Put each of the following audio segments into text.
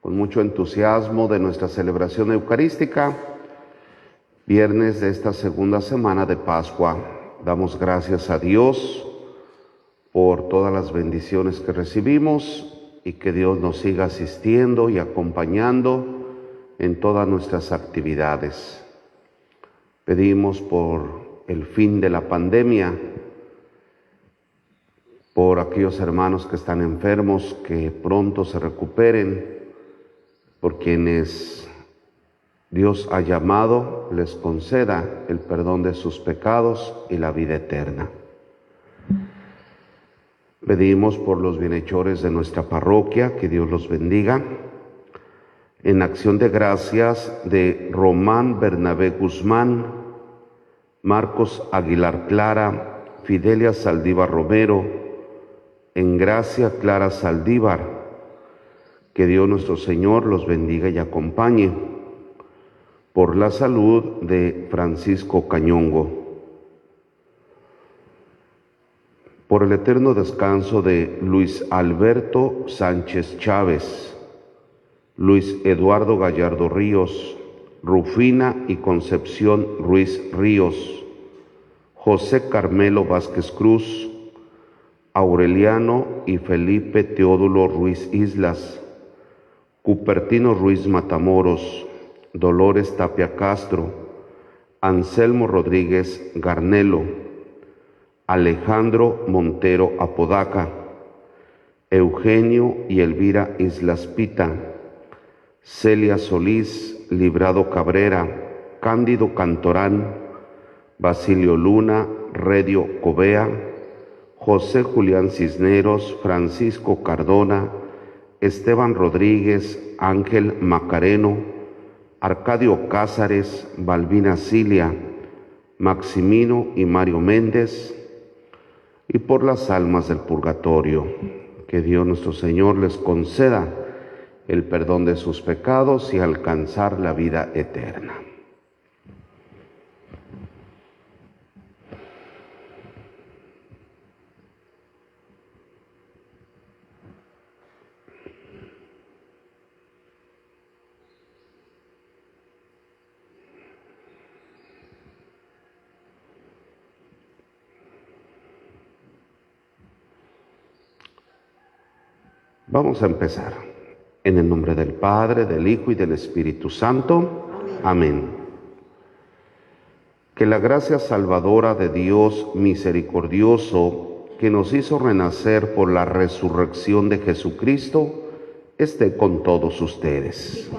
con mucho entusiasmo de nuestra celebración eucarística, viernes de esta segunda semana de Pascua. Damos gracias a Dios por todas las bendiciones que recibimos y que Dios nos siga asistiendo y acompañando en todas nuestras actividades. Pedimos por el fin de la pandemia, por aquellos hermanos que están enfermos, que pronto se recuperen, por quienes Dios ha llamado, les conceda el perdón de sus pecados y la vida eterna. Pedimos por los bienhechores de nuestra parroquia, que Dios los bendiga. En acción de gracias de Román Bernabé Guzmán, Marcos Aguilar Clara, Fidelia Saldívar Romero, en gracia Clara Saldívar. Que Dios nuestro Señor los bendiga y acompañe. Por la salud de Francisco Cañongo. Por el eterno descanso de Luis Alberto Sánchez Chávez, Luis Eduardo Gallardo Ríos, Rufina y Concepción Ruiz Ríos, José Carmelo Vázquez Cruz, Aureliano y Felipe Teodulo Ruiz Islas, Cupertino Ruiz Matamoros, Dolores Tapia Castro, Anselmo Rodríguez Garnelo, Alejandro Montero Apodaca, Eugenio y Elvira Islas Pita, Celia Solís Librado Cabrera, Cándido Cantorán, Basilio Luna Redio Covea, José Julián Cisneros, Francisco Cardona, Esteban Rodríguez, Ángel Macareno, Arcadio Cázares, Balbina Cilia, Maximino y Mario Méndez, y por las almas del purgatorio, que Dios nuestro Señor les conceda el perdón de sus pecados y alcanzar la vida eterna. Vamos a empezar. En el nombre del Padre, del Hijo y del Espíritu Santo. Amén. Que la gracia salvadora de Dios misericordioso, que nos hizo renacer por la resurrección de Jesucristo, esté con todos ustedes.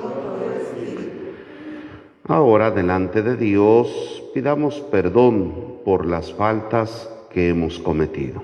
Ahora, delante de Dios, pidamos perdón por las faltas que hemos cometido.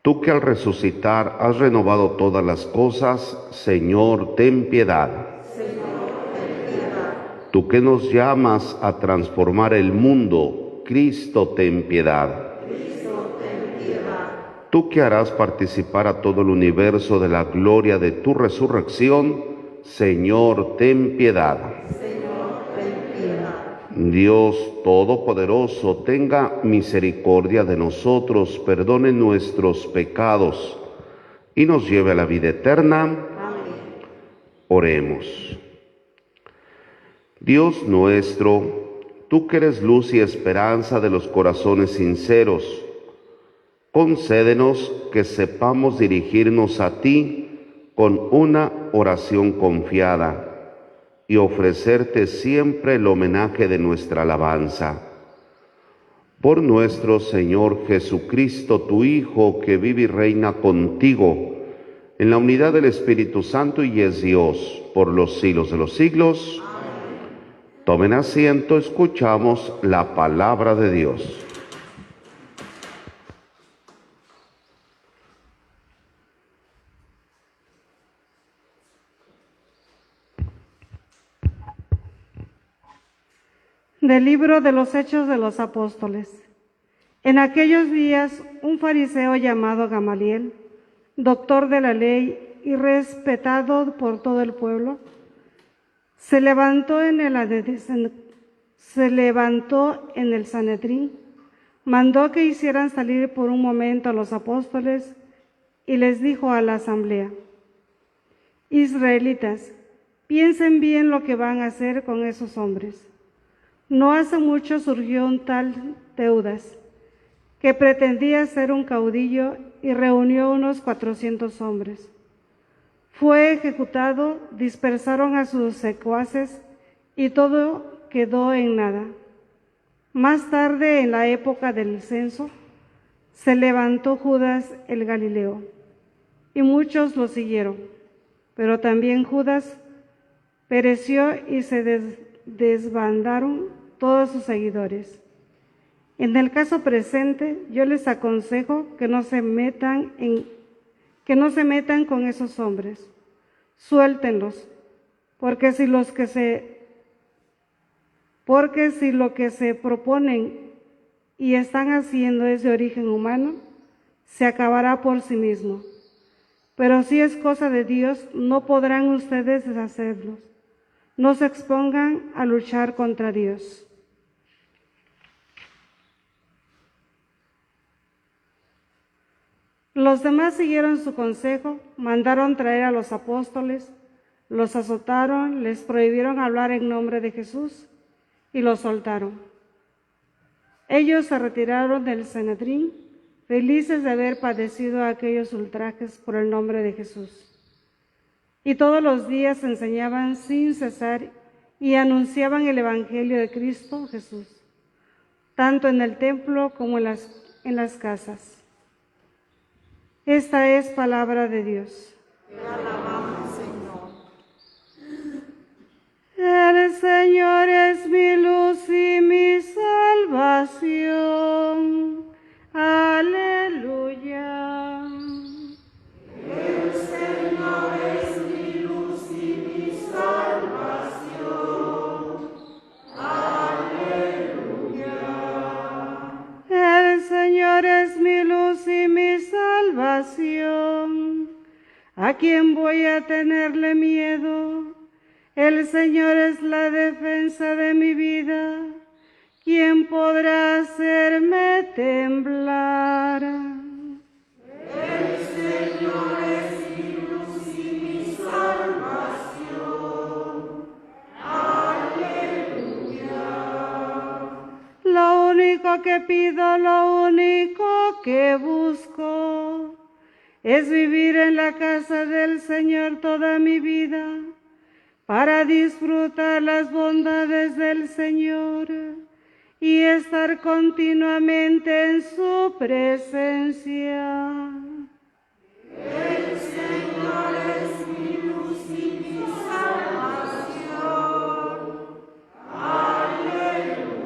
Tú que al resucitar has renovado todas las cosas, Señor, ten piedad. Señor, ten piedad. Tú que nos llamas a transformar el mundo, Cristo, ten piedad. Cristo, ten piedad. Tú que harás participar a todo el universo de la gloria de tu resurrección, Señor, ten piedad. Señor, ten piedad. Dios Todopoderoso, tenga misericordia de nosotros, perdone nuestros pecados y nos lleve a la vida eterna. Amén. Oremos. Dios nuestro, tú que eres luz y esperanza de los corazones sinceros, concédenos que sepamos dirigirnos a ti con una oración confiada y ofrecerte siempre el homenaje de nuestra alabanza. Por nuestro Señor Jesucristo, tu Hijo, que vive y reina contigo, en la unidad del Espíritu Santo y es Dios, por los siglos de los siglos. Amén. Tomen asiento, escuchamos la palabra de Dios. Del libro de los Hechos de los Apóstoles. En aquellos días, un fariseo llamado Gamaliel, doctor de la ley y respetado por todo el pueblo, se levantó en el Sanedrín, mandó que hicieran salir por un momento a los apóstoles y les dijo a la asamblea: Israelitas, piensen bien lo que van a hacer con esos hombres. No hace mucho surgió un tal Teudas, que pretendía ser un caudillo y reunió unos 400 hombres. Fue ejecutado, dispersaron a sus secuaces y todo quedó en nada. Más tarde, en la época del censo, se levantó Judas el Galileo y muchos lo siguieron, pero también Judas pereció y se desbandaron todos sus seguidores. En el caso presente, yo les aconsejo que no se metan con esos hombres. Suéltenlos, porque si lo que se proponen y están haciendo es de origen humano, se acabará por sí mismo. Pero si es cosa de Dios, no podrán ustedes deshacerlos. No se expongan a luchar contra Dios. Los demás siguieron su consejo, mandaron traer a los apóstoles, los azotaron, les prohibieron hablar en nombre de Jesús y los soltaron. Ellos se retiraron del Sanedrín, felices de haber padecido aquellos ultrajes por el nombre de Jesús. Y todos los días enseñaban sin cesar y anunciaban el Evangelio de Cristo Jesús, tanto en el templo como en las casas. Esta es palabra de Dios. Te alabamos, Señor. El Señor es mi luz y mi salvación. Aleluya. El Señor es mi luz y mi salvación. Aleluya. El Señor es mi luz y mi salvación. ¿A quién voy a tenerle miedo? El Señor es la defensa de mi vida. ¿Quién podrá hacerme temblar? El Señor es mi luz y mi salvación. Aleluya. Lo único que pido, lo único que busco, es vivir en la casa del Señor toda mi vida, para disfrutar las bondades del Señor y estar continuamente en su presencia. El Señor es mi luz y mi salvación. Aleluya.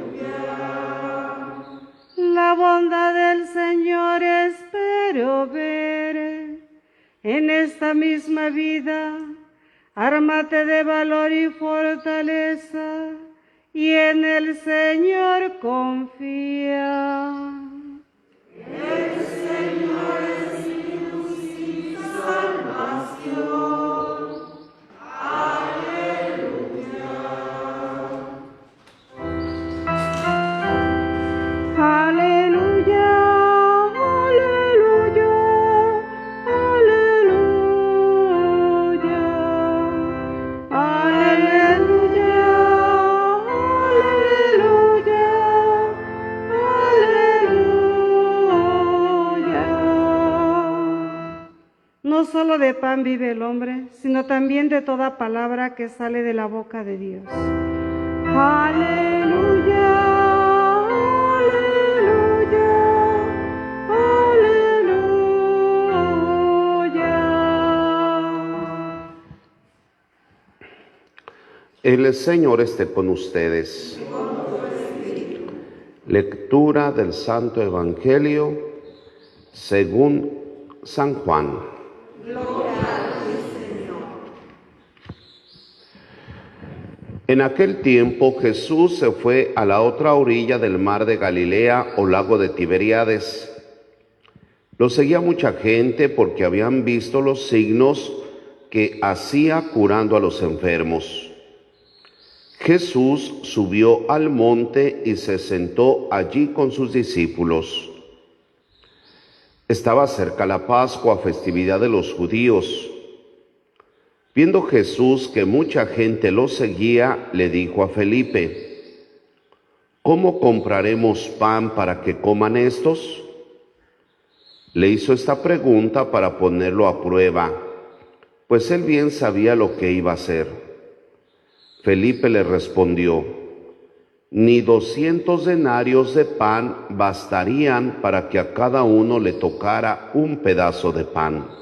La bondad del Señor espero ver en esta misma vida. Ármate de valor y fortaleza, y en el Señor confía. El Señor es mi luz y mi salvación. Aleluya. Aleluya, aleluya, aleluya, aleluya, aleluya, aleluya. No solo de pan vive el hombre, sino también de toda palabra que sale de la boca de Dios. Aleluya, aleluya, aleluya. El Señor esté con ustedes. Lectura del Santo Evangelio según San Juan. En aquel tiempo Jesús se fue a la otra orilla del mar de Galilea o lago de Tiberíades. Lo seguía mucha gente porque habían visto los signos que hacía curando a los enfermos. Jesús subió al monte y se sentó allí con sus discípulos. Estaba cerca la Pascua, festividad de los judíos. Viendo Jesús que mucha gente lo seguía, le dijo a Felipe: ¿cómo compraremos pan para que coman estos? Le hizo esta pregunta para ponerlo a prueba, pues él bien sabía lo que iba a hacer. Felipe le respondió: ni 200 denarios de pan bastarían para que a cada uno le tocara un pedazo de pan.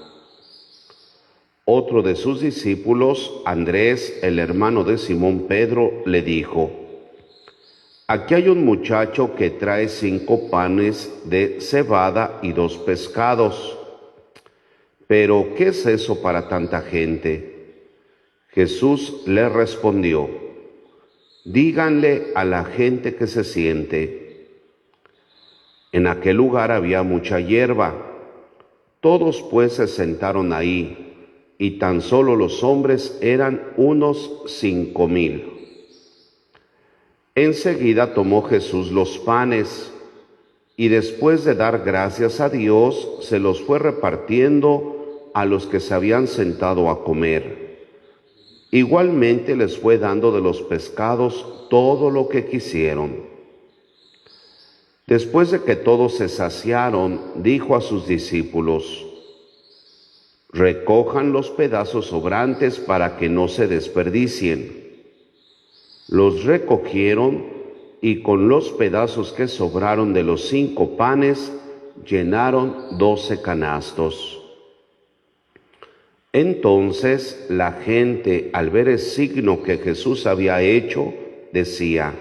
Otro de sus discípulos, Andrés, el hermano de Simón Pedro, le dijo: aquí hay un muchacho que trae 5 panes de cebada y 2 pescados. Pero, ¿qué es eso para tanta gente? Jesús le respondió: díganle a la gente que se siente. En aquel lugar había mucha hierba. Todos pues se sentaron ahí, y tan solo los hombres eran unos 5,000. Enseguida tomó Jesús los panes, y después de dar gracias a Dios, se los fue repartiendo a los que se habían sentado a comer. Igualmente les fue dando de los pescados todo lo que quisieron. Después de que todos se saciaron, dijo a sus discípulos: recojan los pedazos sobrantes para que no se desperdicien. Los recogieron y con los pedazos que sobraron de los 5 panes llenaron 12 canastos. Entonces la gente, al ver el signo que Jesús había hecho, decía: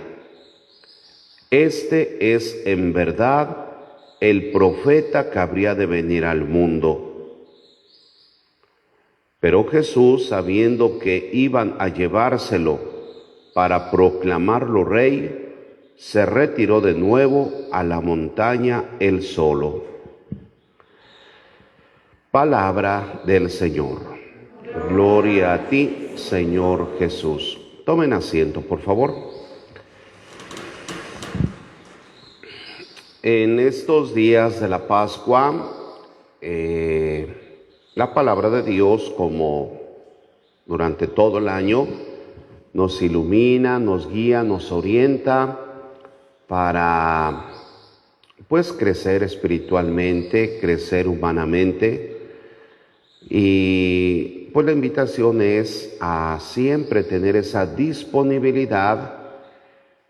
este es en verdad el profeta que habría de venir al mundo. Pero Jesús, sabiendo que iban a llevárselo para proclamarlo rey, se retiró de nuevo a la montaña él solo. Palabra del Señor. Gloria a ti, Señor Jesús. Tomen asiento, por favor. En estos días de la Pascua, la palabra de Dios, como durante todo el año, nos ilumina, nos guía, nos orienta para, pues, crecer espiritualmente, crecer humanamente. Y pues la invitación es a siempre tener esa disponibilidad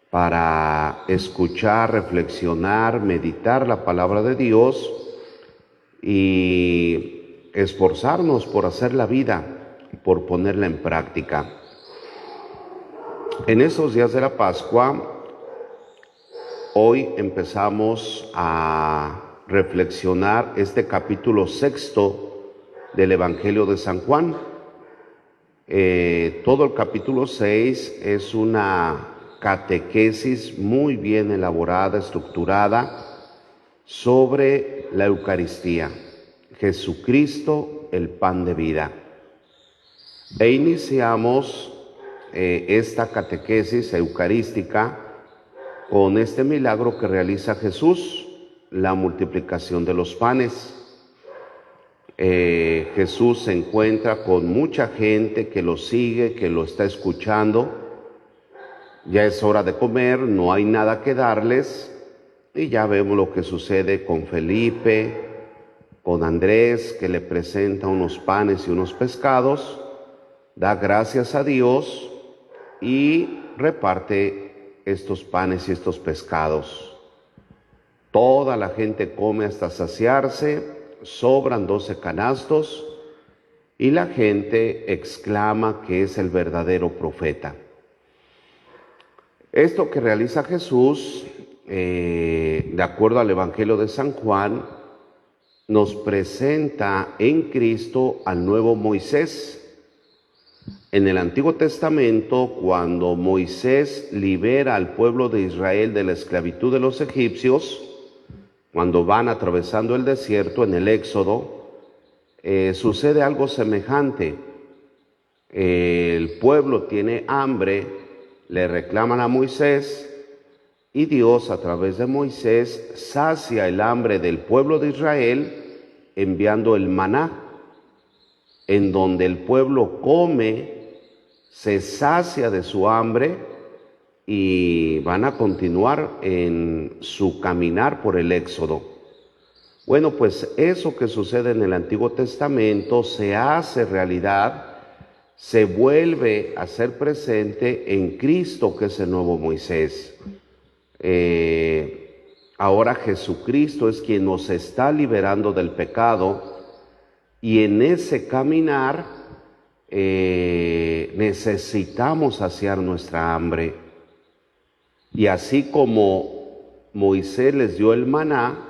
para escuchar, reflexionar, meditar la palabra de Dios y esforzarnos por hacer la vida, por ponerla en práctica. En esos días de la Pascua, hoy empezamos a reflexionar este capítulo 6 del Evangelio de San Juan. Todo el capítulo 6 es una catequesis muy bien elaborada, estructurada, sobre la Eucaristía, Jesucristo, el pan de vida. E iniciamos esta catequesis eucarística con este milagro que realiza Jesús, la multiplicación de los panes. Jesús se encuentra con mucha gente que lo sigue, que lo está escuchando. Ya es hora de comer, no hay nada que darles, y ya vemos lo que sucede con Felipe, con Andrés, que le presenta unos panes y unos pescados, da gracias a Dios y reparte estos panes y estos pescados. Toda la gente come hasta saciarse, sobran 12 canastos y la gente exclama que es el verdadero profeta. Esto que realiza Jesús, de acuerdo al Evangelio de San Juan, nos presenta en Cristo al nuevo Moisés. En el Antiguo Testamento, cuando Moisés libera al pueblo de Israel de la esclavitud de los egipcios, cuando van atravesando el desierto en el Éxodo, sucede algo semejante. El pueblo tiene hambre, le reclaman a Moisés y Dios a través de Moisés sacia el hambre del pueblo de Israel enviando el maná, en donde el pueblo come, se sacia de su hambre y van a continuar en su caminar por el Éxodo. Bueno, pues eso que sucede en el Antiguo Testamento se hace realidad, se vuelve a ser presente en Cristo, que es el nuevo Moisés. Ahora Jesucristo es quien nos está liberando del pecado y en ese caminar necesitamos saciar nuestra hambre. Y así como Moisés les dio el maná,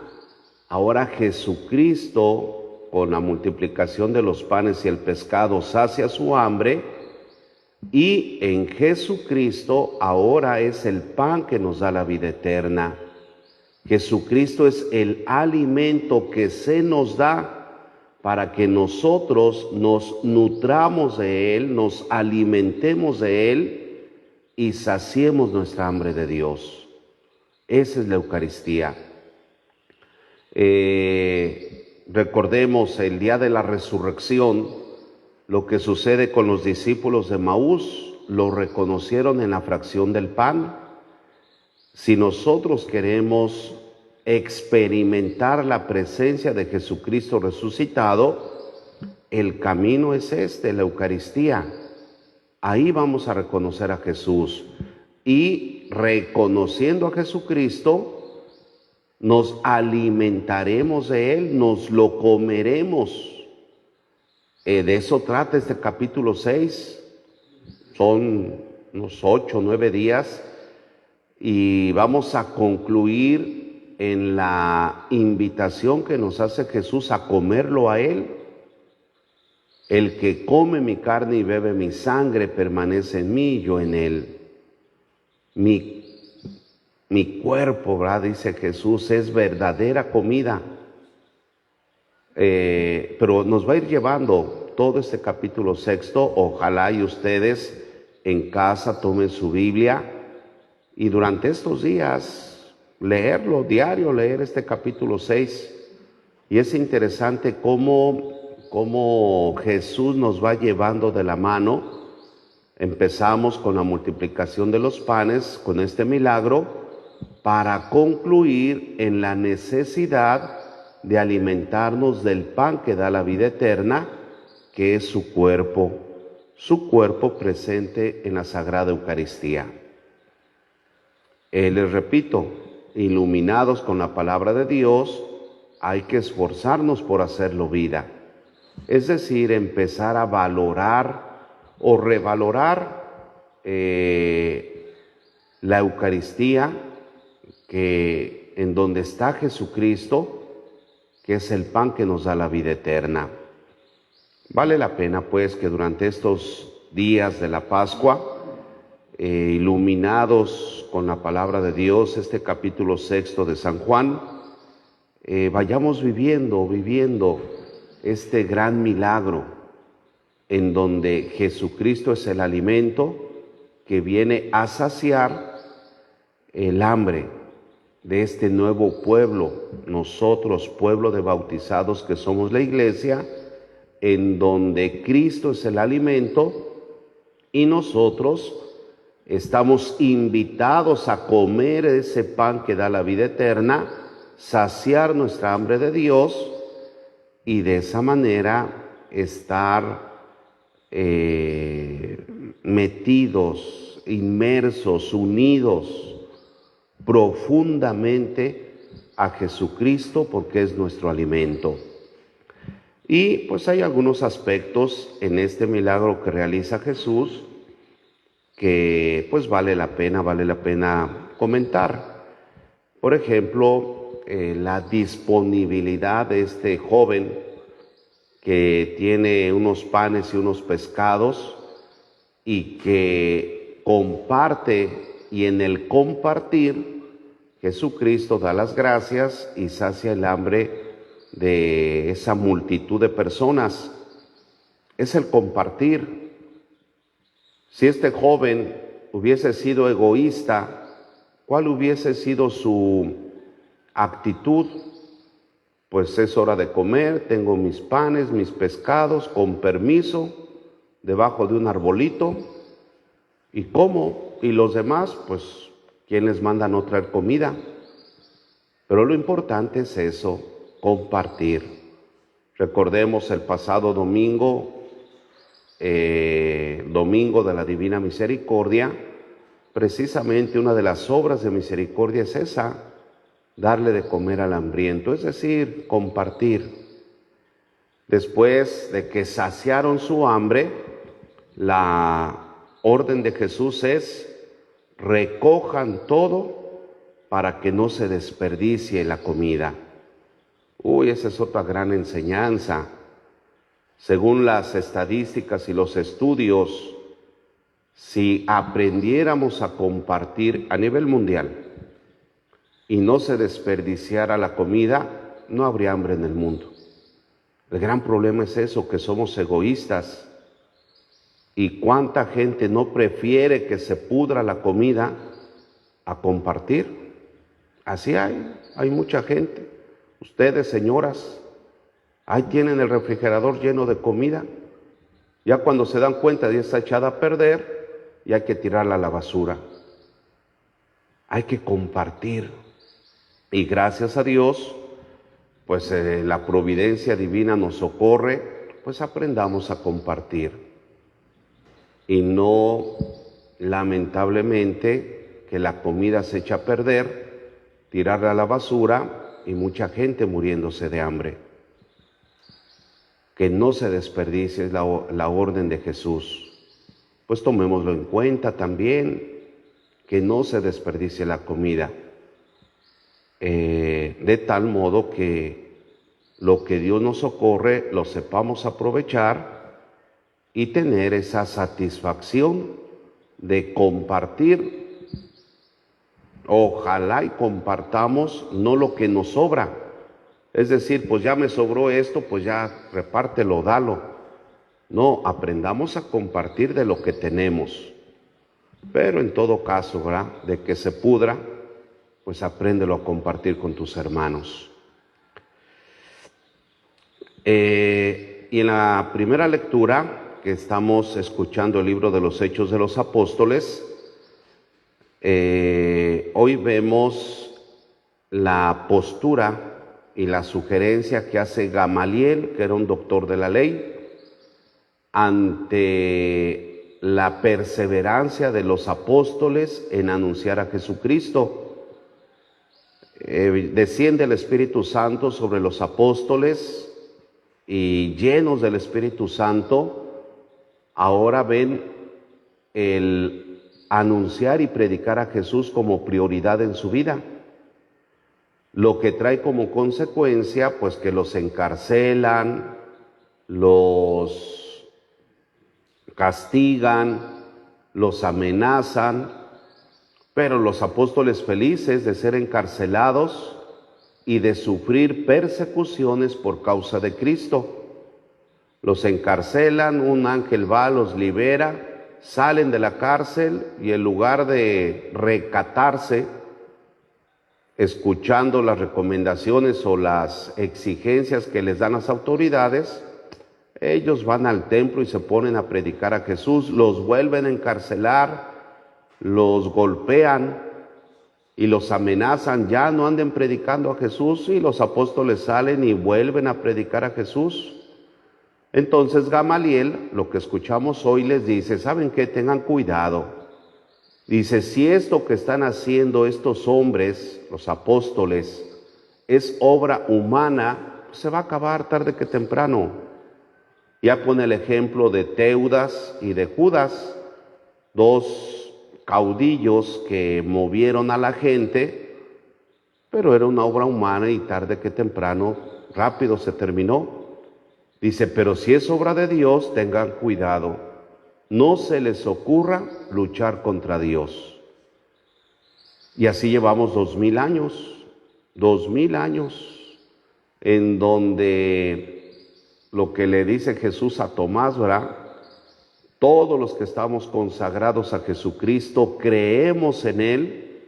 ahora Jesucristo, con la multiplicación de los panes y el pescado, sacia su hambre, y en Jesucristo ahora es el pan que nos da la vida eterna. Jesucristo es el alimento que se nos da para que nosotros nos nutramos de Él, nos alimentemos de Él y saciemos nuestra hambre de Dios. Esa es la Eucaristía. Recordemos el día de la resurrección, lo que sucede con los discípulos de Maús, lo reconocieron en la fracción del pan. Si nosotros queremos experimentar la presencia de Jesucristo resucitado, el camino es la Eucaristía. Ahí vamos a reconocer a Jesús y reconociendo a Jesucristo, nos alimentaremos de Él, nos lo comeremos. De eso trata este capítulo 6. Son unos 8 o 9 días y vamos a concluir en la invitación que nos hace Jesús a comerlo a Él. El que come mi carne y bebe mi sangre permanece en mí y yo en Él. Mi cuerpo, ¿verdad?, dice Jesús, es verdadera comida. Pero nos va a ir llevando todo este capítulo 6. Ojalá y ustedes en casa tomen su Biblia y durante estos días leerlo, diario leer este capítulo 6. Y es interesante cómo Jesús nos va llevando de la mano. Empezamos con la multiplicación de los panes, con este milagro, para concluir en la necesidad de alimentarnos del pan que da la vida eterna, que es su cuerpo presente en la Sagrada Eucaristía. Les repito, iluminados con la palabra de Dios, hay que esforzarnos por hacerlo vida. Es decir, empezar a valorar o revalorar la Eucaristía, que en donde está Jesucristo, que es el pan que nos da la vida eterna. Vale la pena pues que durante estos días de la Pascua, iluminados con la palabra de Dios, este capítulo 6 de San Juan, vayamos viviendo este gran milagro en donde Jesucristo es el alimento que viene a saciar el hambre de este nuevo pueblo, nosotros, pueblo de bautizados que somos la Iglesia, en donde Cristo es el alimento y nosotros estamos invitados a comer ese pan que da la vida eterna, saciar nuestra hambre de Dios y de esa manera estar metidos, inmersos, unidos profundamente a Jesucristo, porque es nuestro alimento. Y pues hay algunos aspectos en este milagro que realiza Jesús que pues vale la pena comentar. Por ejemplo, la disponibilidad de este joven que tiene unos panes y unos pescados y que comparte, y en el compartir Jesucristo da las gracias y sacia el hambre de esa multitud de personas. Es el compartir. Si este joven hubiese sido egoísta, ¿cuál hubiese sido su actitud? Pues es hora de comer, tengo mis panes, mis pescados, con permiso, debajo de un arbolito, y como, y los demás, pues, ¿quién les manda no traer comida? Pero lo importante es eso, compartir. Recordemos el pasado domingo, domingo de la Divina Misericordia, precisamente una de las obras de misericordia es esa, darle de comer al hambriento, es decir, compartir. Después de que saciaron su hambre, la orden de Jesús es: recojan todo para que no se desperdicie la comida. Esa es otra gran enseñanza. Según las estadísticas y los estudios, si aprendiéramos a compartir a nivel mundial y no se desperdiciara la comida, no habría hambre en el mundo. El gran problema es eso, que somos egoístas. ¿Y cuánta gente no prefiere que se pudra la comida a compartir? Así hay mucha gente. Ustedes, señoras, ahí tienen el refrigerador lleno de comida. Ya cuando se dan cuenta de que está echada a perder, y hay que tirarla a la basura. Hay que compartir. Y gracias a Dios, pues la providencia divina nos socorre, pues aprendamos a compartir. Y no, lamentablemente, que la comida se echa a perder, tirarla a la basura y mucha gente muriéndose de hambre. Que no se desperdicie es la orden de Jesús. Pues tomémoslo en cuenta también, que no se desperdicie la comida. De tal modo que lo que Dios nos socorre lo sepamos aprovechar y tener esa satisfacción de compartir. Ojalá y compartamos no lo que nos sobra, es decir, pues ya me sobró esto, pues ya repártelo, dalo. No, aprendamos a compartir de lo que tenemos. Pero en todo caso, ¿verdad?, de que se pudra, pues apréndelo a compartir con tus hermanos. Y en la primera lectura, que estamos escuchando el libro de los Hechos de los Apóstoles, hoy vemos la postura y la sugerencia que hace Gamaliel, que era un doctor de la ley, ante la perseverancia de los apóstoles en anunciar a Jesucristo. Desciende el Espíritu Santo sobre los apóstoles y llenos del Espíritu Santo, ahora ven el anunciar y predicar a Jesús como prioridad en su vida, lo que trae como consecuencia pues que los encarcelan, los castigan, los amenazan, pero los apóstoles felices de ser encarcelados y de sufrir persecuciones por causa de Cristo. Los encarcelan, un ángel va, los libera, salen de la cárcel y en lugar de recatarse, escuchando las recomendaciones o las exigencias que les dan las autoridades, ellos van al templo y se ponen a predicar a Jesús, los vuelven a encarcelar, los golpean y los amenazan, ya no anden predicando a Jesús, y los apóstoles salen y vuelven a predicar a Jesús. Entonces Gamaliel, lo que escuchamos hoy, les dice: ¿saben qué? Tengan cuidado. Dice, si esto que están haciendo estos hombres, los apóstoles, es obra humana, pues se va a acabar tarde que temprano. Ya pone el ejemplo de Teudas y de Judas, dos caudillos que movieron a la gente, pero era una obra humana y tarde que temprano, rápido se terminó. Dice, pero si es obra de Dios, tengan cuidado. no se les ocurra luchar contra Dios. Y así llevamos 2000 años, en donde lo que le dice Jesús a Tomás, ¿verdad? Todos los que estamos consagrados a Jesucristo creemos en Él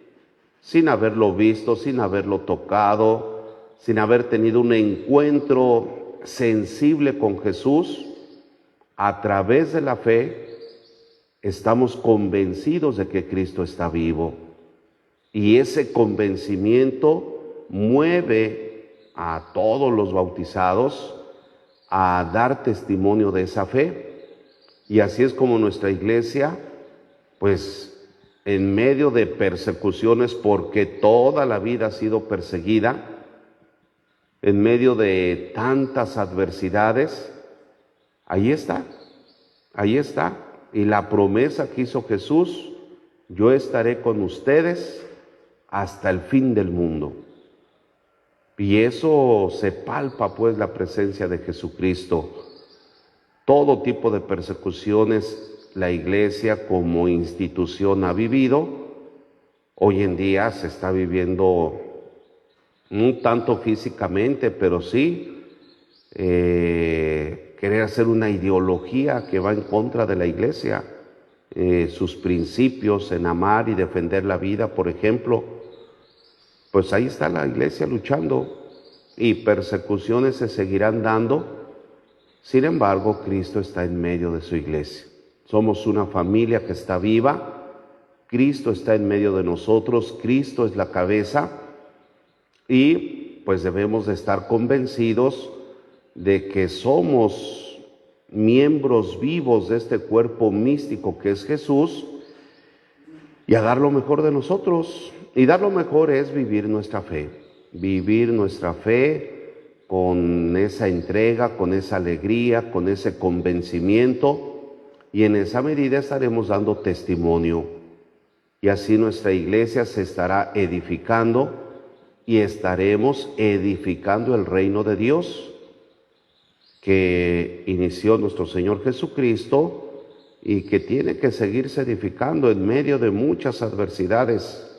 sin haberlo visto, sin haberlo tocado, sin haber tenido un encuentro sensible con Jesús. A través de la fe estamos convencidos de que Cristo está vivo. Y ese convencimiento mueve a todos los bautizados a dar testimonio de esa fe. Y así es como nuestra iglesia, pues en medio de persecuciones, porque toda la vida ha sido perseguida, en medio de tantas adversidades, ahí está. Y la promesa que hizo Jesús: yo estaré con ustedes hasta el fin del mundo. Y eso se palpa, pues, la presencia de Jesucristo. Todo tipo de persecuciones la iglesia como institución ha vivido. Hoy en día se está viviendo, no tanto físicamente, pero sí querer hacer una ideología que va en contra de la iglesia, sus principios en amar y defender la vida, por ejemplo. Pues ahí está la iglesia luchando, y persecuciones se seguirán dando. Sin embargo, Cristo está en medio de su iglesia. Somos una familia que está viva. Cristo está en medio de nosotros. Cristo es la cabeza. Y pues debemos de estar convencidos de que somos miembros vivos de este cuerpo místico que es Jesús, y a dar lo mejor de nosotros. Y dar lo mejor es vivir nuestra fe. Vivir nuestra fe con esa entrega, con esa alegría, con ese convencimiento, y en esa medida estaremos dando testimonio. Y así nuestra iglesia se estará edificando, y estaremos edificando el reino de Dios que inició nuestro Señor Jesucristo y que tiene que seguirse edificando en medio de muchas adversidades.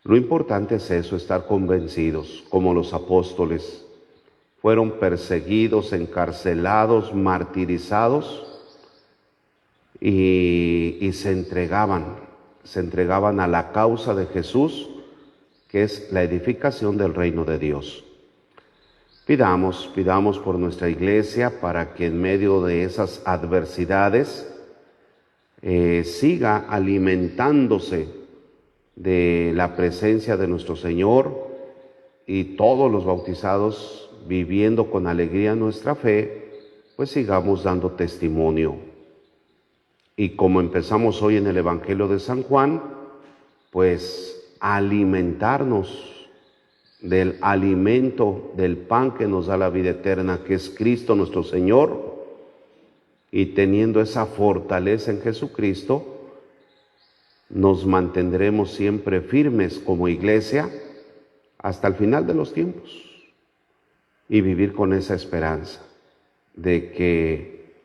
Lo importante es eso, estar convencidos, como los apóstoles. Fueron perseguidos, encarcelados, martirizados, y se entregaban a la causa de Jesús, que es la edificación del reino de Dios. Pidamos por nuestra iglesia para que en medio de esas adversidades siga alimentándose de la presencia de nuestro Señor, y todos los bautizados, viviendo con alegría nuestra fe, pues sigamos dando testimonio. Y como empezamos hoy en el Evangelio de San Juan, pues alimentarnos del alimento, del pan que nos da la vida eterna, que es Cristo nuestro Señor, y teniendo esa fortaleza en Jesucristo, nos mantendremos siempre firmes como iglesia hasta el final de los tiempos, y vivir con esa esperanza de que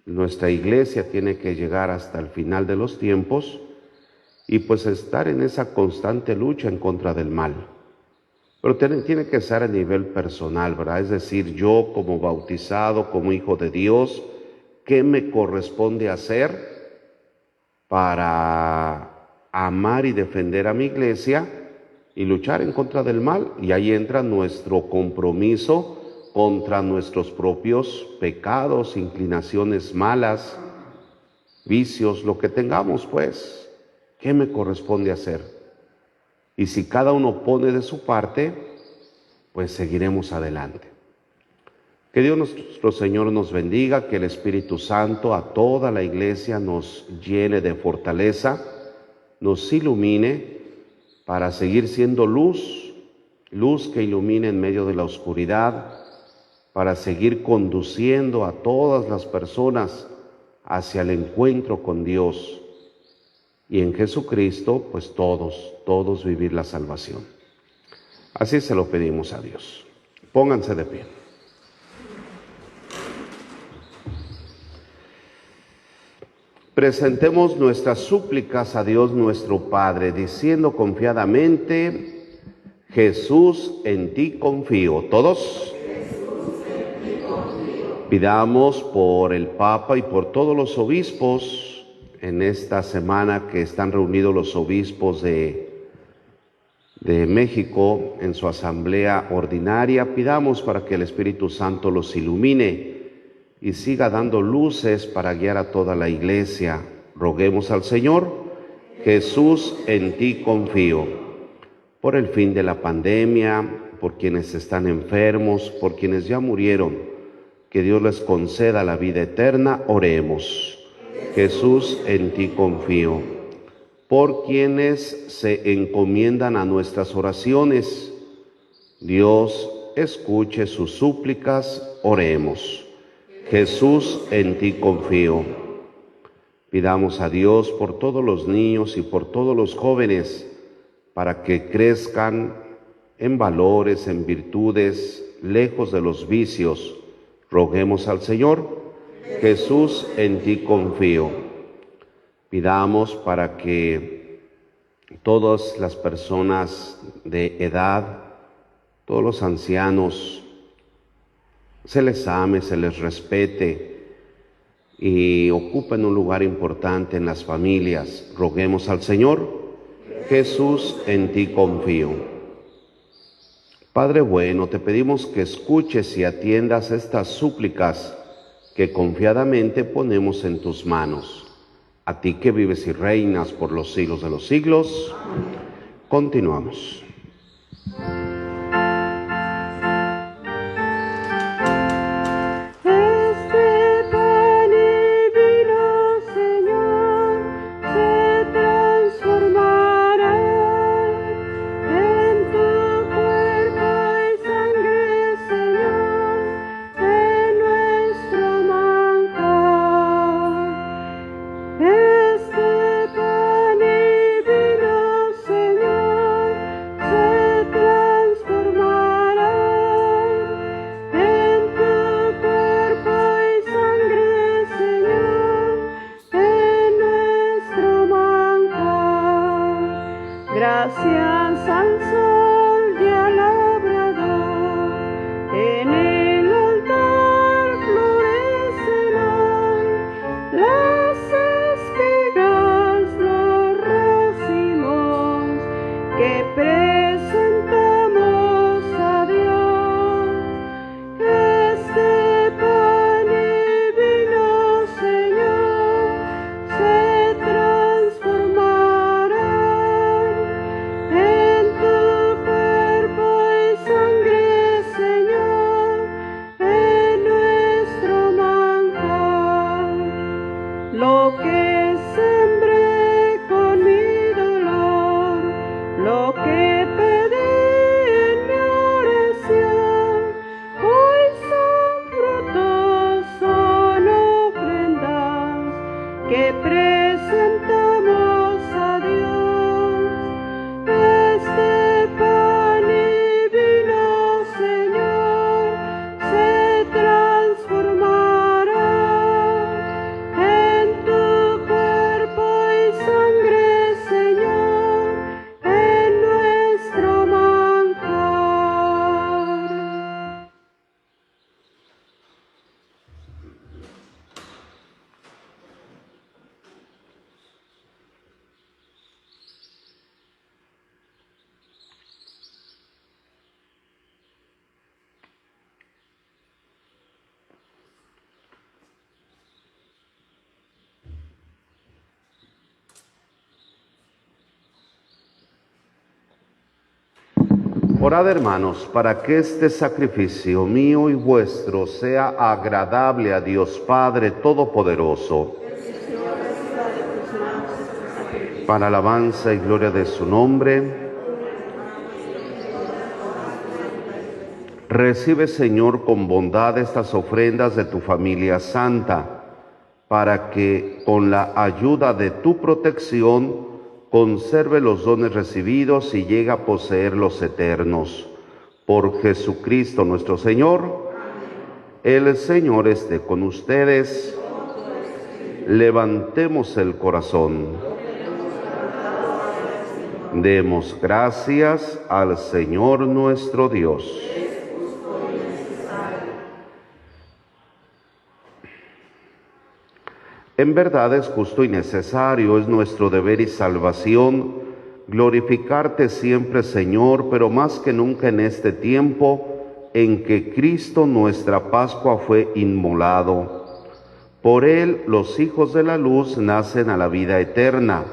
nuestra iglesia tiene que llegar hasta el final de los tiempos, y pues estar en esa constante lucha en contra del mal. Pero tiene que ser a nivel personal, ¿verdad? Es decir, yo como bautizado, como hijo de Dios, ¿qué me corresponde hacer para amar y defender a mi iglesia y luchar en contra del mal? Y ahí entra nuestro compromiso contra nuestros propios pecados, inclinaciones malas, vicios, lo que tengamos, pues. ¿Qué me corresponde hacer? Y si cada uno pone de su parte, pues seguiremos adelante. Que Dios nuestro Señor nos bendiga, que el Espíritu Santo a toda la iglesia nos llene de fortaleza, nos ilumine para seguir siendo luz que ilumine en medio de la oscuridad, para seguir conduciendo a todas las personas hacia el encuentro con Dios. Y en Jesucristo, pues todos vivir la salvación. Así se lo pedimos a Dios. Pónganse de pie. Presentemos nuestras súplicas a Dios nuestro Padre, diciendo confiadamente: Jesús, en ti confío. ¿Todos? Pidamos por el Papa y por todos los obispos en esta semana que están reunidos los obispos de México en su asamblea ordinaria. Pidamos para que el Espíritu Santo los ilumine y siga dando luces para guiar a toda la Iglesia. Roguemos al Señor: Jesús, en ti confío. Por el fin de la pandemia, por quienes están enfermos, por quienes ya murieron, que Dios les conceda la vida eterna, oremos. Jesús, en ti confío. Por quienes se encomiendan a nuestras oraciones, Dios escuche sus súplicas, oremos. Jesús, en ti confío. Pidamos a Dios por todos los niños y por todos los jóvenes, para que crezcan en valores, en virtudes, lejos de los vicios. Roguemos al Señor: Jesús, en ti confío. Pidamos para que todas las personas de edad, todos los ancianos, se les ame, se les respete y ocupen un lugar importante en las familias. Roguemos al Señor: Jesús, en ti confío. Padre bueno, te pedimos que escuches y atiendas estas súplicas que confiadamente ponemos en tus manos. A ti que vives y reinas por los siglos de los siglos. Continuamos. Gracias al sol y al labrador, en el altar florecerán las espigas, los racimos que presentamos a Dios. Este pan y vino, Señor, se transformará en tu cuerpo y sangre, Señor, en nuestro manjar. Lo que sembré con mi dolor, lo que pedí en mi oración, hoy son frutos, son ofrendas que presentamos a Dios. Este pan y vino, Señor, se transformará en tu cuerpo y sangre, Señor, en nuestro manjar. Orad, hermanos, para que este sacrificio mío y vuestro sea agradable a Dios Padre Todopoderoso, para alabanza y gloria de su nombre. Recibe, Señor, con bondad estas ofrendas de tu familia santa, para que con la ayuda de tu protección conserve los dones recibidos y llegue a poseer los eternos. Por Jesucristo nuestro Señor. El Señor esté con ustedes. Levantemos el corazón. Demos gracias al Señor nuestro Dios. En verdad es justo y necesario, es nuestro deber y salvación glorificarte siempre, Señor, pero más que nunca en este tiempo en que Cristo nuestra Pascua fue inmolado. Por él los hijos de la luz nacen a la vida eterna,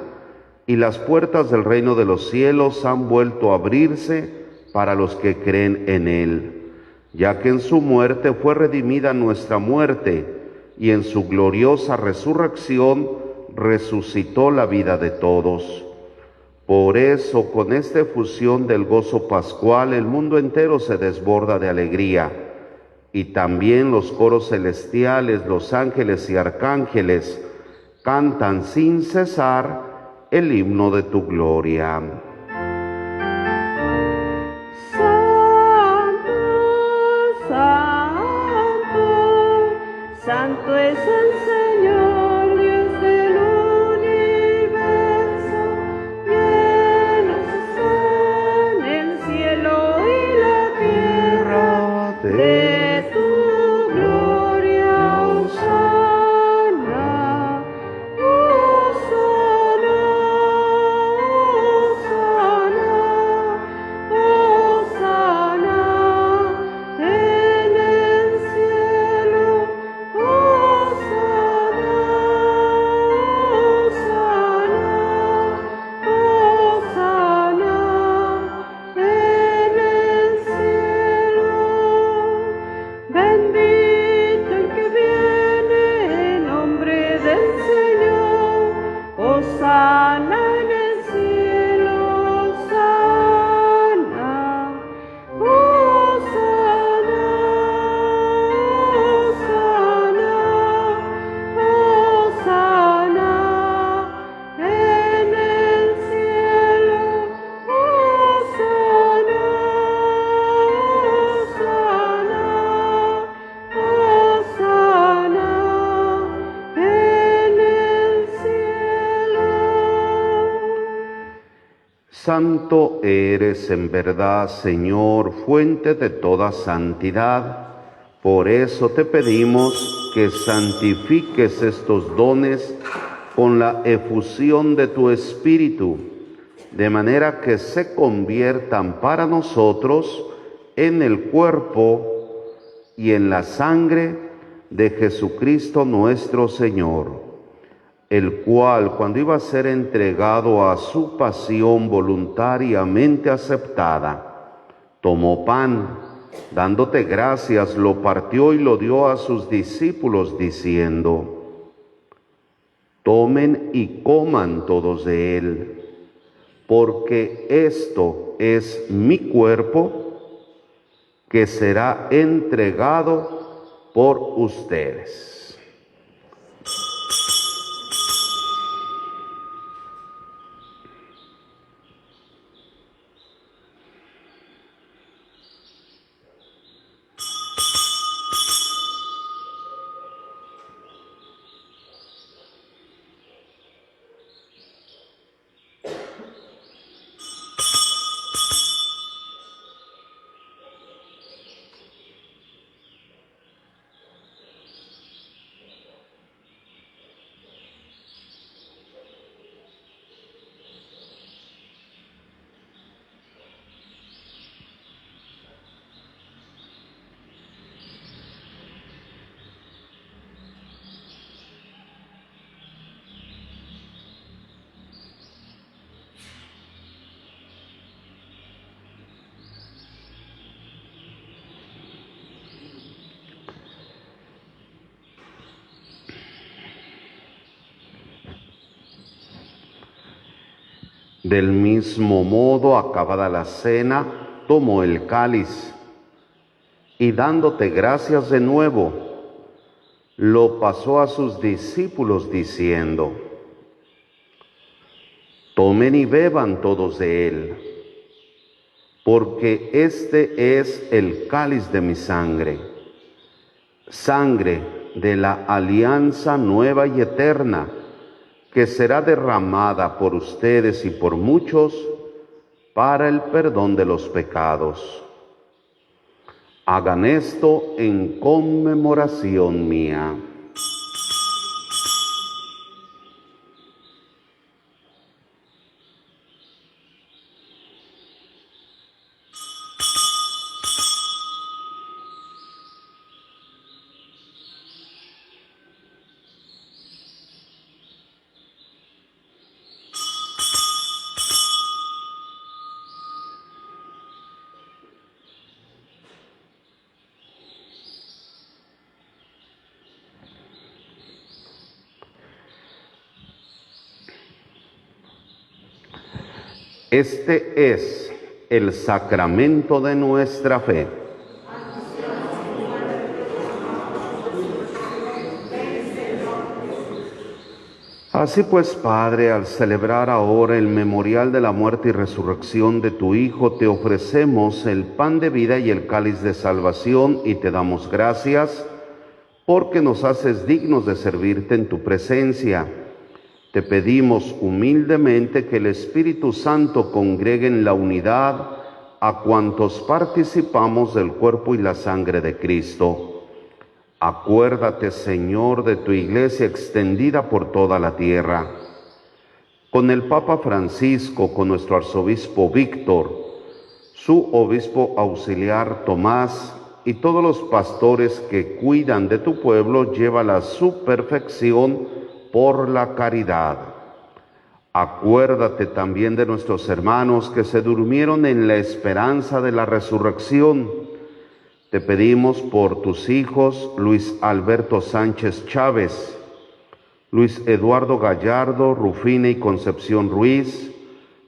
y las puertas del reino de los cielos han vuelto a abrirse para los que creen en él, ya que en su muerte fue redimida nuestra muerte, y en su gloriosa resurrección resucitó la vida de todos. Por eso, con esta efusión del gozo pascual, el mundo entero se desborda de alegría, y también los coros celestiales, los ángeles y arcángeles cantan sin cesar el himno de tu gloria. Santo, santo, santo es el Señor, Dios del universo. Llenos están el cielo y la tierra de tu gloria. Hosana, Hosana, Hosana, Hosana en el cielo. Hosana, Hosana, Hosana en el cielo. Bendito el que viene en nombre del Señor. Hosana en el cielo. Hosana, Hosana, Hosana, Hosana en el cielo. Hosana, Hosana, Hosana en el cielo. Santo eres en verdad, Señor, fuente de toda santidad. Por eso te pedimos que santifiques estos dones con la efusión de tu Espíritu, de manera que se conviertan para nosotros en el cuerpo y en la sangre de Jesucristo nuestro Señor, el cual, cuando iba a ser entregado a su pasión voluntariamente aceptada, tomó pan, dándote gracias, lo partió y lo dio a sus discípulos, diciendo: tomen y coman todos de él, porque esto es mi cuerpo que será entregado por ustedes. Del mismo modo, acabada la cena, tomó el cáliz y, dándote gracias de nuevo, lo pasó a sus discípulos diciendo: tomen y beban todos de él, porque este es el cáliz de mi sangre, sangre de la alianza nueva y eterna, que será derramada por ustedes y por muchos para el perdón de los pecados. Hagan esto en conmemoración mía. Este es el sacramento de nuestra fe. Así pues, Padre, al celebrar ahora el memorial de la muerte y resurrección de tu Hijo, te ofrecemos el pan de vida y el cáliz de salvación y te damos gracias porque nos haces dignos de servirte en tu presencia. Te pedimos humildemente que el Espíritu Santo congregue en la unidad a cuantos participamos del cuerpo y la sangre de Cristo. Acuérdate, Señor, de tu Iglesia extendida por toda la tierra. Con el Papa Francisco, con nuestro arzobispo Víctor, su obispo auxiliar Tomás y todos los pastores que cuidan de tu pueblo, llévala a su perfección por la caridad. Acuérdate también de nuestros hermanos que se durmieron en la esperanza de la resurrección. Te pedimos por tus hijos Luis Alberto Sánchez Chávez, Luis Eduardo Gallardo, Rufina y Concepción Ruiz,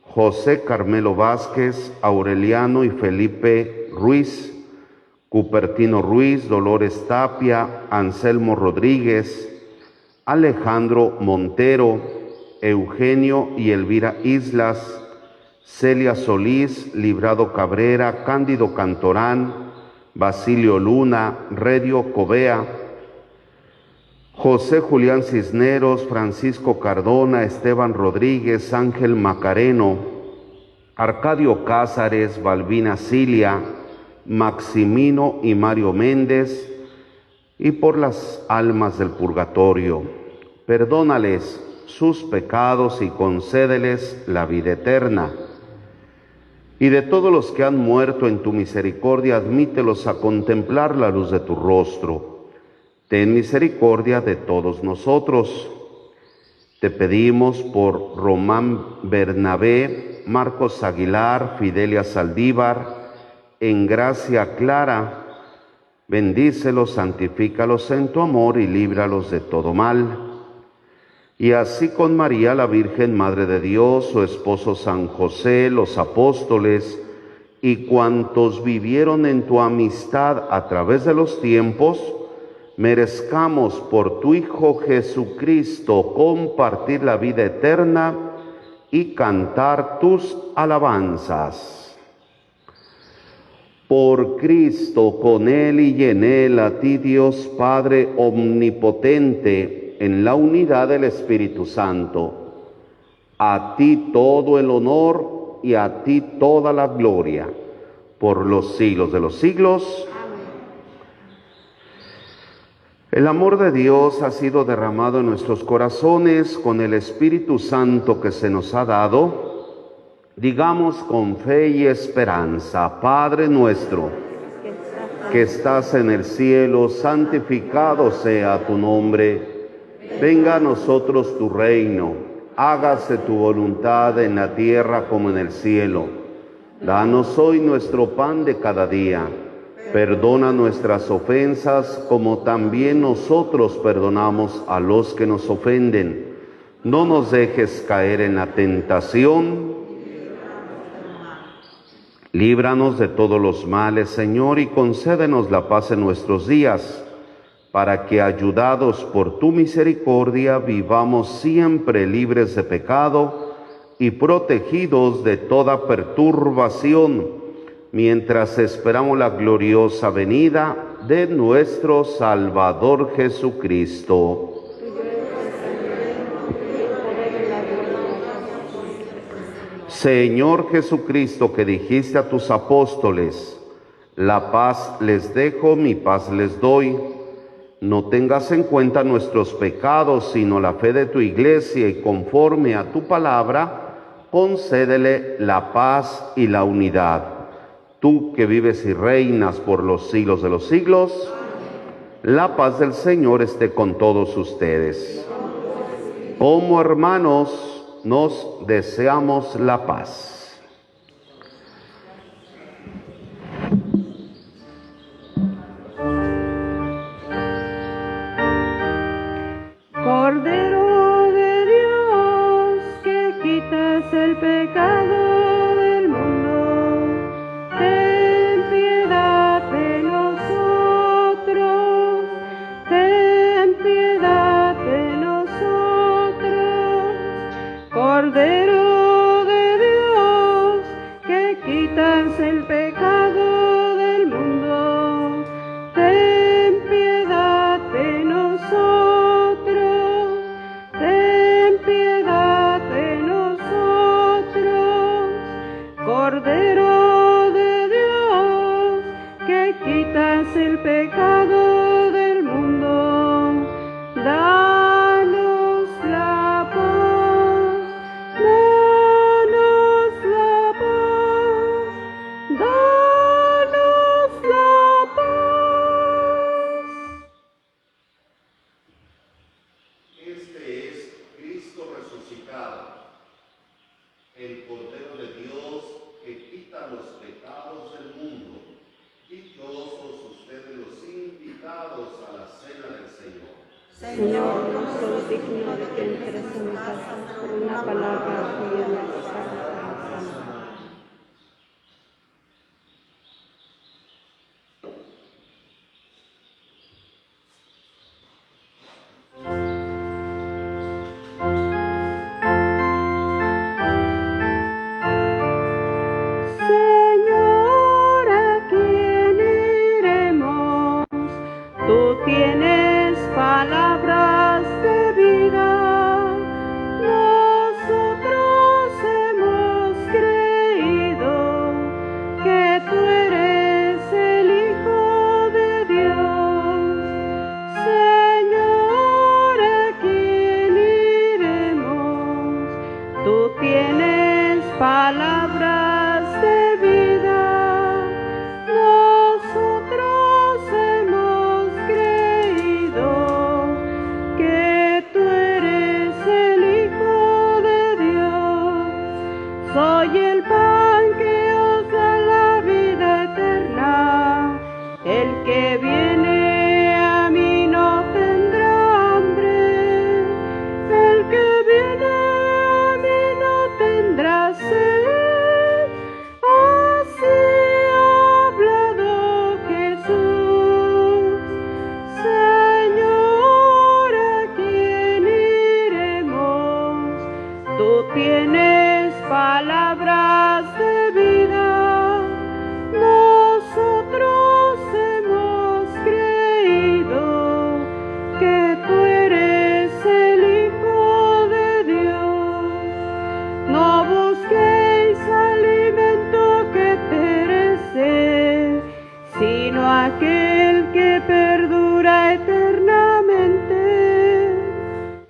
José Carmelo Vázquez, Aureliano y Felipe Ruiz, Cupertino Ruiz, Dolores Tapia, Anselmo Rodríguez, Alejandro Montero, Eugenio y Elvira Islas, Celia Solís, Librado Cabrera, Cándido Cantorán, Basilio Luna, Redio Covea, José Julián Cisneros, Francisco Cardona, Esteban Rodríguez, Ángel Macareno, Arcadio Cázares, Balbina Cilia, Maximino y Mario Méndez, y por las almas del purgatorio. Perdónales sus pecados y concédeles la vida eterna. Y de todos los que han muerto en tu misericordia, admítelos a contemplar la luz de tu rostro. Ten misericordia de todos nosotros. Te pedimos por Román Bernabé, Marcos Aguilar, Fidelia Saldívar, Engracia Clara. Bendícelos, santifícalos en tu amor y líbralos de todo mal. Y así con María, la Virgen Madre de Dios, su esposo San José, los apóstoles y cuantos vivieron en tu amistad a través de los tiempos, merezcamos por tu Hijo Jesucristo compartir la vida eterna y cantar tus alabanzas. Por Cristo, con Él y en Él, a ti Dios Padre omnipotente, en la unidad del Espíritu Santo, a ti todo el honor y a ti toda la gloria, por los siglos de los siglos. Amén. El amor de Dios ha sido derramado en nuestros corazones con el Espíritu Santo que se nos ha dado. Digamos con fe y esperanza: Padre nuestro, que estás en el cielo, santificado sea tu nombre. Venga a nosotros tu reino, hágase tu voluntad en la tierra como en el cielo. Danos hoy nuestro pan de cada día. Perdona nuestras ofensas como también nosotros perdonamos a los que nos ofenden. No nos dejes caer en la tentación. Líbranos de todos los males, Señor, y concédenos la paz en nuestros días, para que, ayudados por tu misericordia, vivamos siempre libres de pecado y protegidos de toda perturbación, mientras esperamos la gloriosa venida de nuestro Salvador Jesucristo. Señor Jesucristo, que dijiste a tus apóstoles, la paz les dejo, mi paz les doy. No tengas en cuenta nuestros pecados, sino la fe de tu iglesia, y conforme a tu palabra, concédele la paz y la unidad. Tú que vives y reinas por los siglos de los siglos, la paz del Señor esté con todos ustedes. Como hermanos, nos deseamos la paz. Cordero de Dios, que quitas el pecado del mundo, ten piedad de nosotros, ten piedad de nosotros. Cordero de Dios, que quitas el pecado del mundo, ten piedad de nosotros, ten piedad de nosotros. Cordero de Dios, que quitas el pecado del mundo, danos la paz, danos la paz, danos la paz. Este es Cristo resucitado, el Cordero de Dios que quita los pecados del mundo. Dichosos ustedes los invitados a la cena del Señor. Señor, no soy digno de que entres en mi casa, por una palabra tuya me bastará para sanar. Señor, ¿a quién iremos? Tú tienes palabras de vida. Nosotros hemos creído que tú eres el Hijo de Dios. Señor, ¿a quién iremos? Tú tienes palabras de vida. Nosotros hemos creído que tú eres el Hijo de Dios. Soy el pan que os da la vida eterna. El que viene a mí no tendrá hambre. El que viene a mí no tendrá sed. Así ha hablado Jesús. Señor, ¿a quién iremos? Tú tienes palabras de vida. Nosotros hemos creído que tú eres el Hijo de Dios. No busquéis alimento que perece, sino aquel que perdura eternamente,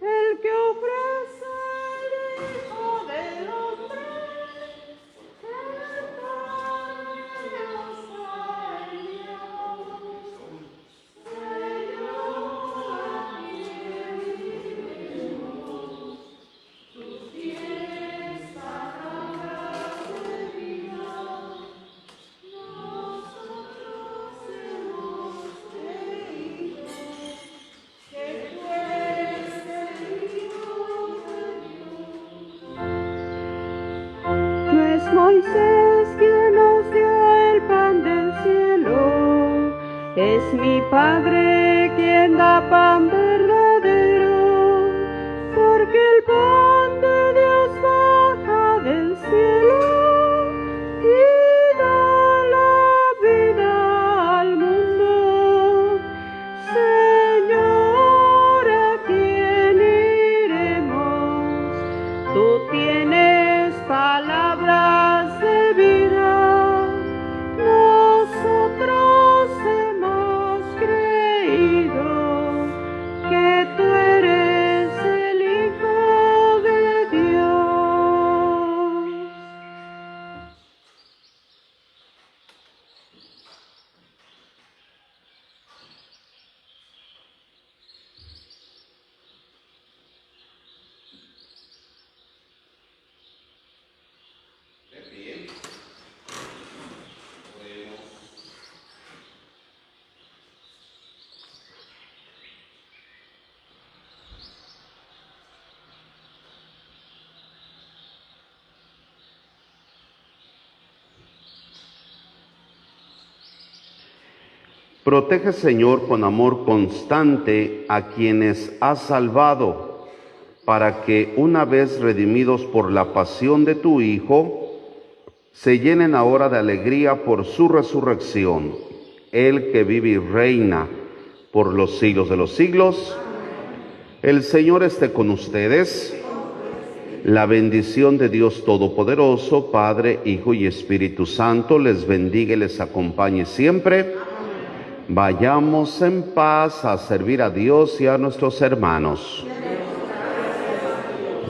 el que ofrece el Hijo del Hombre. No es Moisés quien nos dio el pan del cielo, es mi Padre quien da pan verdadero, porque el pan de Dios baja del cielo y da la vida al mundo. Protege, Señor, con amor constante a quienes has salvado, para que, una vez redimidos por la pasión de tu Hijo, se llenen ahora de alegría por su resurrección, Él que vive y reina por los siglos de los siglos. El Señor esté con ustedes. La bendición de Dios Todopoderoso, Padre, Hijo y Espíritu Santo, les bendiga y les acompañe siempre. Vayamos en paz a servir a Dios y a nuestros hermanos.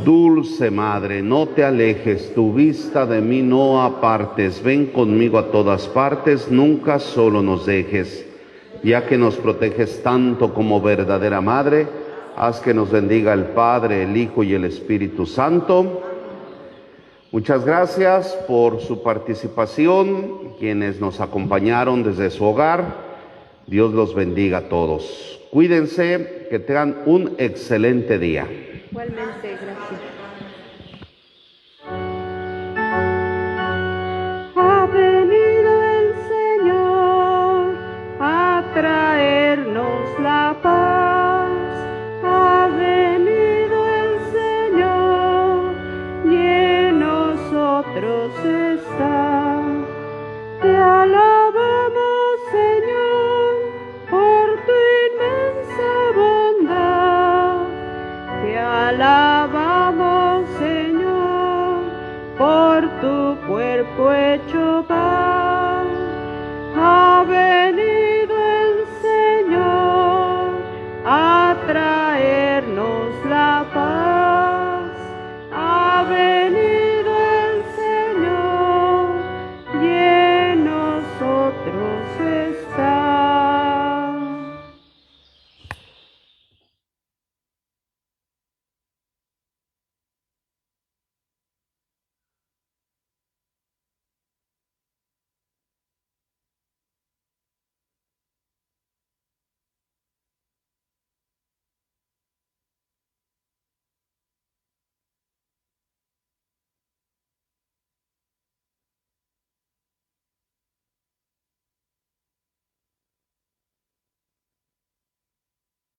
Dulce Madre, no te alejes, tu vista de mí no apartes. Ven conmigo a todas partes, nunca solo nos dejes. Ya que nos proteges tanto como verdadera Madre, haz que nos bendiga el Padre, el Hijo y el Espíritu Santo. Muchas gracias por su participación, quienes nos acompañaron desde su hogar. Dios los bendiga a todos. Cuídense, que tengan un excelente día. Igualmente, gracias. Ha venido el Señor a traernos la paz. Ha venido el Señor y en nosotros está. Te alabamos, Señor, por tu inmensa bondad. Te alabamos, Señor, por tu cuerpo hecho